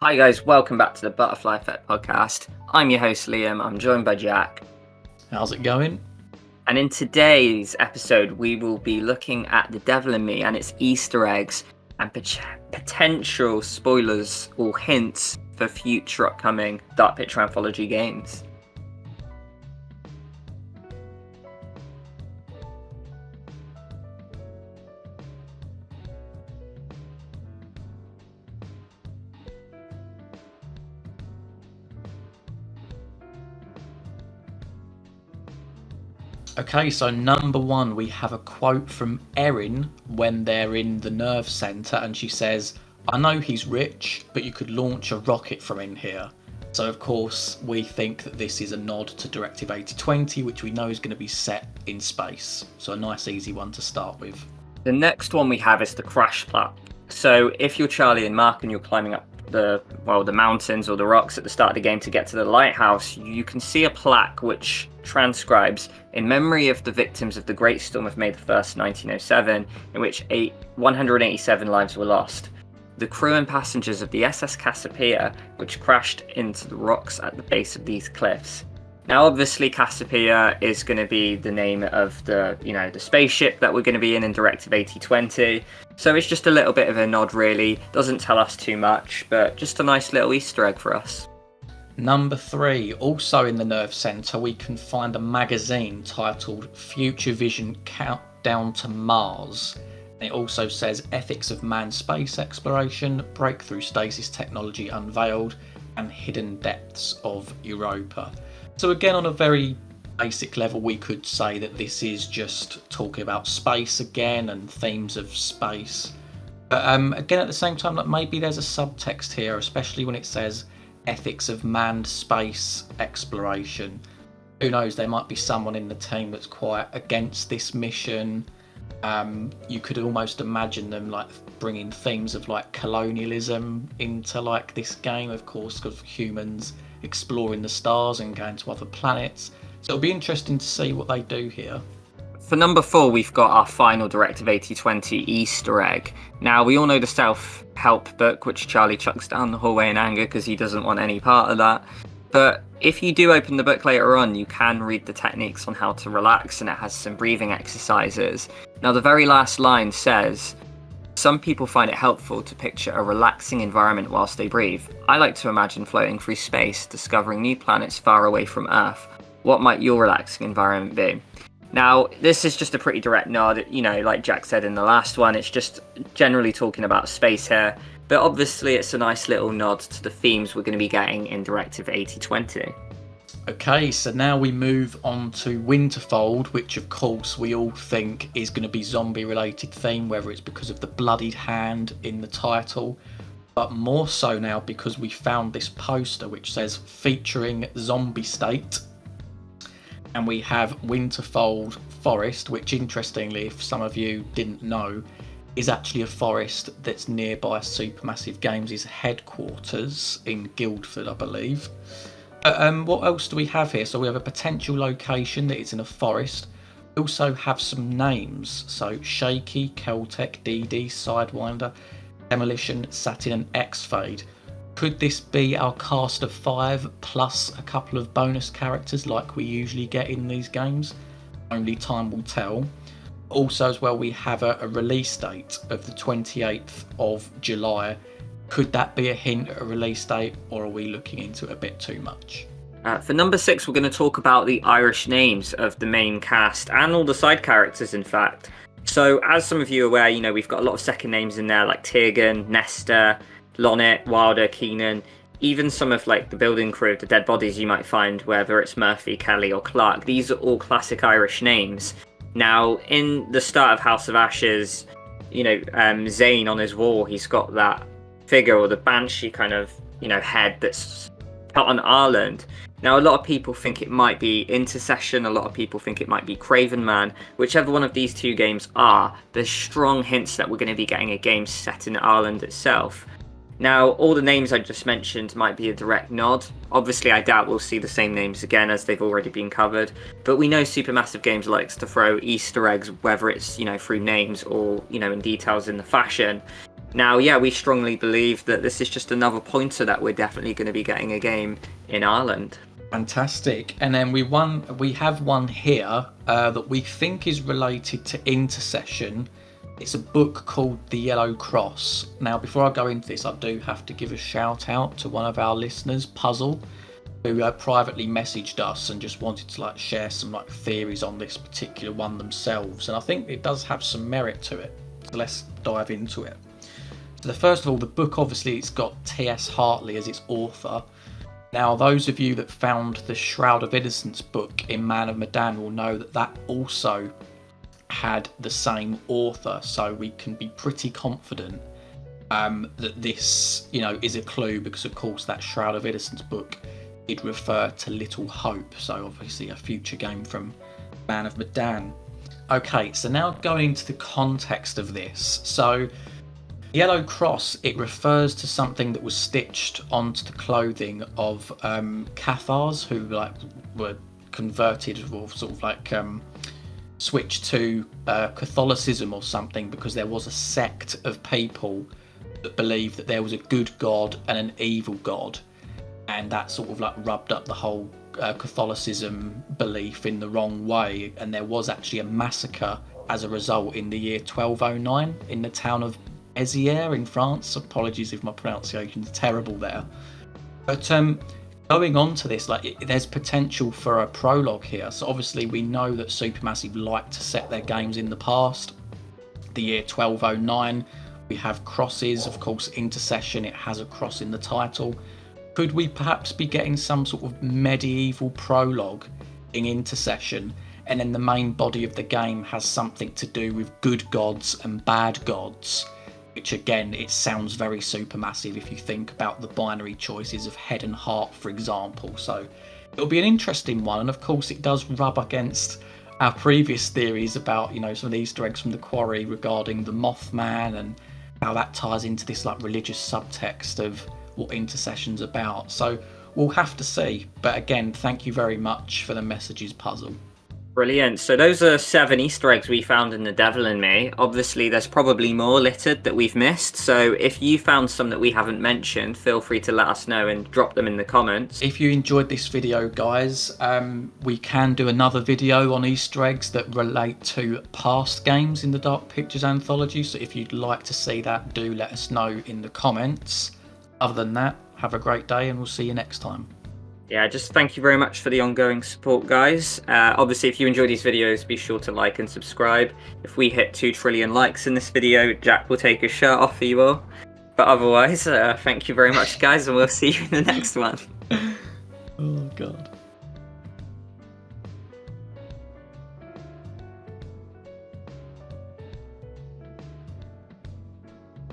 Hi guys, welcome back to the Butterfly Effect podcast. I'm your host Liam, I'm joined by Jack. How's it going? And in today's episode, we will be looking at The Devil in Me and its Easter eggs and potential spoilers or hints for future upcoming Dark Picture Anthology games. Okay, so number one, we have a quote from Erin when they're in the nerve centre, and she says, "I know he's rich, but you could launch a rocket from in here." So, of course, we think that this is a nod to Directive 8020, which we know is going to be set in space. So, a nice, easy one to start with. The next one we have is the crash plaque. So, if you're Charlie and Mark and you're climbing up the mountains or the rocks at the start of the game to get to the lighthouse, you can see a plaque which transcribes in memory of the victims of the Great Storm of May the 1st, 1907, in which 187 lives were lost. The crew and passengers of the SS Cassiopeia, which crashed into the rocks at the base of these cliffs. Now, obviously, Cassiopeia is going to be the name of the spaceship that we're going to be in Directive 8020. So it's just a little bit of a nod, really. Doesn't tell us too much, but just a nice little Easter egg for us. Number three, also in the nerve centre, we can find a magazine titled Future Vision Countdown to Mars. It also says Ethics of Manned Space Exploration, Breakthrough Stasis Technology Unveiled, and Hidden Depths of Europa. So again, on a very basic level, we could say that this is just talking about space again and themes of space. But again, at the same time, like maybe there's a subtext here, especially when it says Ethics of Manned Space Exploration. Who knows, there might be someone in the team that's quite against this mission. You could almost imagine them like bringing themes of like colonialism into like this game, of course, because humans exploring the stars and going to other planets. So it'll be interesting to see what they do here. For number 4, we've got our final Directive 8020 Easter egg. Now, we all know the self-help book, which Charlie chucks down the hallway in anger because he doesn't want any part of that. But if you do open the book later on, you can read the techniques on how to relax, and it has some breathing exercises. Now, the very last line says, "Some people find it helpful to picture a relaxing environment whilst they breathe. I like to imagine floating through space, discovering new planets far away from Earth. What might your relaxing environment be?" Now, this is just a pretty direct nod, like Jack said in the last one, it's just generally talking about space here, but obviously it's a nice little nod to the themes we're going to be getting in Directive 8020. Okay, so now we move on to Winterfold, which of course we all think is going to be zombie related theme, whether it's because of the bloodied hand in the title, but more so now because we found this poster which says featuring zombie state. And we have Winterfold Forest, which interestingly, if some of you didn't know, is actually a forest that's nearby Supermassive Games' headquarters in Guildford, I believe. What else do we have here? So we have a potential location that is in a forest. We also have some names. So Shaky, Keltec, DD, Sidewinder, Demolition, Satin and X-Fade. Could this be our cast of 5 plus a couple of bonus characters like we usually get in these games? Only time will tell. Also as well, we have a release date of the 28th of July. Could that be a hint at a release date, or are we looking into it a bit too much? For number 6, we're going to talk about the Irish names of the main cast and all the side characters, in fact. So as some of you are aware, we've got a lot of second names in there like Tiergan, Nesta, Lonnet, Wilder, Keenan, even some of like the building crew of the dead bodies you might find, whether it's Murphy, Kelly or Clark. These are all classic Irish names. Now, in the start of House of Ashes, Zane on his wall, he's got that figure or the banshee kind of, head that's put on Ireland. Now, a lot of people think it might be Intercession, a lot of people think it might be Craven Man. Whichever one of these two games are, there's strong hints that we're going to be getting a game set in Ireland itself. Now, all the names I just mentioned might be a direct nod. Obviously, I doubt we'll see the same names again as they've already been covered. But we know Supermassive Games likes to throw Easter eggs, whether it's, through names or, in details in the fashion. Now, yeah, we strongly believe that this is just another pointer that we're definitely going to be getting a game in Ireland. Fantastic. And then we have one here that we think is related to Intercession. It's a book called The Yellow Cross. Now, before I go into this, I do have to give a shout out to one of our listeners, Puzzle, who privately messaged us and just wanted to share some theories on this particular one themselves. And I think it does have some merit to it. So let's dive into it. So first of all, the book, obviously, it's got T.S. Hartley as its author. Now, those of you that found the Shroud of Innocence book in Man of Medan will know that that also had the same author, so we can be pretty confident that this, is a clue, because of course that Shroud of Innocence book did refer to Little Hope, so obviously a future game from Man of Medan. Okay, so now going into the context of this. So Yellow Cross, it refers to something that was stitched onto the clothing of Cathars, who were converted or switched to Catholicism or something, because there was a sect of people that believed that there was a good god and an evil god, and that rubbed up the whole Catholicism belief in the wrong way, and there was actually a massacre as a result in the year 1209 in the town of Béziers in France. Apologies if my pronunciation is terrible there. But going on to this, there's potential for a prologue here. So obviously we know that Supermassive like to set their games in the past. The year 1209, we have crosses. Of course, Intercession, it has a cross in the title. Could we perhaps be getting some sort of medieval prologue in Intercession, and then the main body of the game has something to do with good gods and bad gods? Which again, it sounds very Supermassive if you think about the binary choices of head and heart, for example. So it'll be an interesting one, and of course it does rub against our previous theories about, some of the Easter eggs from the Quarry regarding the Mothman, and how that ties into this religious subtext of what Intercession's about. So we'll have to see. But again, thank you very much for the messages, Puzzle. Brilliant. So those are 7 Easter eggs we found in The Devil in Me. Obviously, there's probably more littered that we've missed. So if you found some that we haven't mentioned, feel free to let us know and drop them in the comments. If you enjoyed this video, guys, we can do another video on Easter eggs that relate to past games in the Dark Pictures anthology. So if you'd like to see that, do let us know in the comments. Other than that, have a great day, and we'll see you next time. Yeah, just thank you very much for the ongoing support, guys. Obviously, if you enjoy these videos, be sure to like and subscribe. If we hit 2 trillion likes in this video, Jack will take his shirt off for you all. But otherwise, thank you very much, guys, and we'll see you in the next one. Oh, God.